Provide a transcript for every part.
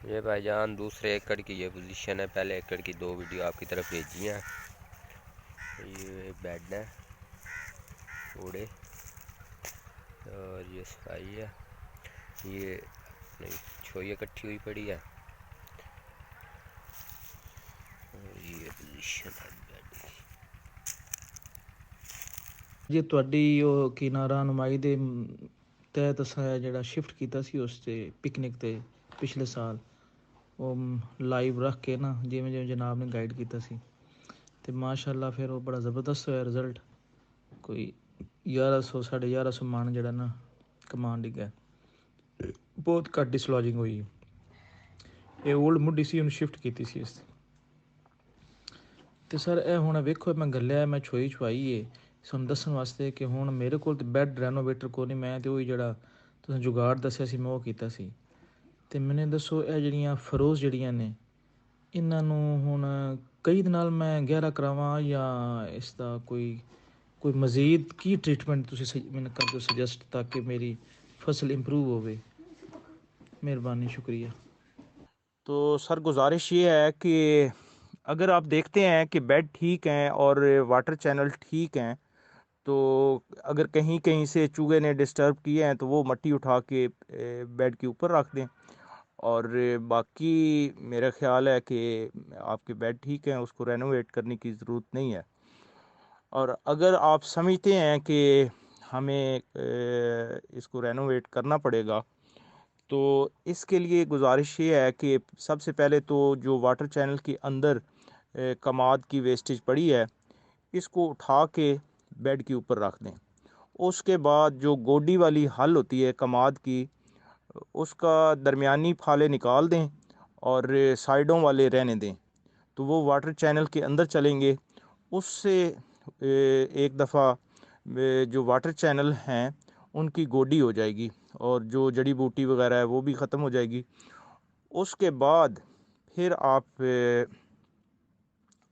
ये भाईजान दूसरे एकड़ की ये पोजीशन है। पहले एकड़ की 2 वीडियो आपकी तरफ भेजी हैं। ये बेड है कूड़े और ये सफाई है। ये छोई इकट्ठी हुई पड़ी है और ये पोजीशन है बेड की। जी ਤੁਹਾਡੀ ਉਹ ਕੀ ਨਾਂ ਰਹਿਨੁਮਾਈ ਦੇ ਤਹਿਤ ਅਸਾਂ ਜਿਹੜਾ ਸ਼ਿਫਟ ਕੀਤਾ ਸੀ ਉਸ ਤੇ ਪਿਕਨਿਕ ਤੇ ਪਿਛਲੇ ਸਾਲ ਉਹ ਲਾਈਵ ਰੱਖ ਕੇ ਨਾ ਜਿਵੇਂ ਜਿਵੇਂ ਜਨਾਬ ਨੇ ਗਾਈਡ ਕੀਤਾ ਸੀ ਤੇ ਮਾਸ਼ਾਅੱਲਾ ਫਿਰ ਉਹ ਬੜਾ ਜ਼ਬਰਦਸਤ ਹੋਇਆ ਰਿਜ਼ਲਟ। ਕੋਈ 1100 1150 ਮਣ ਜਿਹੜਾ ਨਾ ਕਮਾਨ ਡਿੱਗਾ, ਬਹੁਤ ਘੱਟ ਡਿਸਲੋਜਿੰਗ ਹੋਈ। ਇਹ ਓਲਡ ਮੁੱਢੀ ਸੀ, ਉਹਨੂੰ ਸ਼ਿਫਟ ਕੀਤੀ ਸੀ ਇਸ ਤੇ ਸਰ ਇਹ ਹੁਣ ਵੇਖੋ ਮੈਂ ਗੱਲਿਆ ਮੈਂ ਛੋਈ ਛੁਆਈ ਏ ਤੁਹਾਨੂੰ ਦੱਸਣ ਵਾਸਤੇ ਕਿ ਹੁਣ ਮੇਰੇ ਕੋਲ ਤੇ ਬੈੱਡ ਰੈਨੋਵੇਟਰ ਕੋਈ ਨਹੀਂ, ਮੈਂ ਤੇ ਉਹੀ ਜਿਹੜਾ ਤੁਸੀਂ ਜੁਗਾੜ ਦੱਸਿਆ ਸੀ ਮੈਂ ਉਹ ਕੀਤਾ ਸੀ। ਤੇ ਮੈਨੂੰ ਦੱਸੋ ਇਹ ਜਿਹੜੀਆਂ ਫਰੋਜ਼ ਜਿਹੜੀਆਂ ਨੇ ਇਹਨਾਂ ਨੂੰ ਹੁਣ ਕਈ ਦੇ ਨਾਲ ਮੈਂ ਗਹਿਰਾ ਕਰਾਵਾਂ ਜਾਂ ਇਸ ਦਾ ਕੋਈ ਕੋਈ ਮਜ਼ੀਦ ਕੀ ਟ੍ਰੀਟਮੈਂਟ ਤੁਸੀਂ ਮੈਨੂੰ ਕਰ ਦਿਓ ਸੁਜੈਸਟ, ताकि मेरी फसल इम्प्रूव होवे। मेहरबानी, शुक्रिया। तो सर गुजारिश ये है कि अगर आप देखते हैं कि बेड ठीक हैं और वाटर चैनल ठीक हैं, तो अगर कहीं कहीं से चूहे ने डिस्टर्ब किए हैं तो वो मट्टी उठा के बेड के ऊपर रख दें। और बाकी मेरा ख्याल है कि आपके बेड ठीक हैं, उसको रेनोवेट करने की ज़रूरत नहीं है। और अगर आप समझते हैं कि हमें इसको रेनोवेट करना पड़ेगा, तो इसके लिए गुजारिश ये है कि सबसे पहले तो जो वाटर चैनल के अंदर कमाद की वेस्टेज पड़ी है, इसको उठा के बेड के ऊपर रख दें। उसके बाद जो गोडी वाली हल होती है कमाद की, उसका दरमियानी फाले निकाल दें और साइडों वाले रहने दें, तो वो वाटर चैनल के अंदर चलेंगे। उससे एक दफ़ा जो वाटर चैनल हैं उनकी गोडी हो जाएगी और जो जड़ी बूटी वगैरह है वो भी ख़त्म हो जाएगी। उसके बाद फिर आप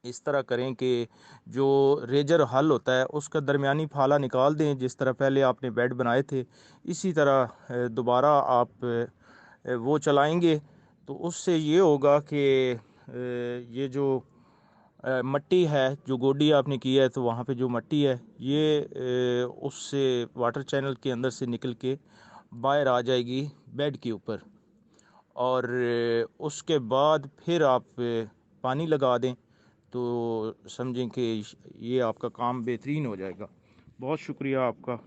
इस तरह करें कि जो रेजर हल होता है उसका दरमियानी फाला निकाल दें, जिस तरह पहले आपने बेड बनाए थे इसी तरह दोबारा आप वो चलाएंगे। तो उससे ये होगा कि ये जो मट्टी है, जो गोडी आपने की है तो वहाँ पे जो मट्टी है ये उससे वाटर चैनल के अंदर से निकल के बाहर आ जाएगी बेड के ऊपर। और उसके बाद फिर आप पानी लगा दें तो समझें कि ये आपका काम बेहतरीन हो जाएगा। बहुत शुक्रिया आपका।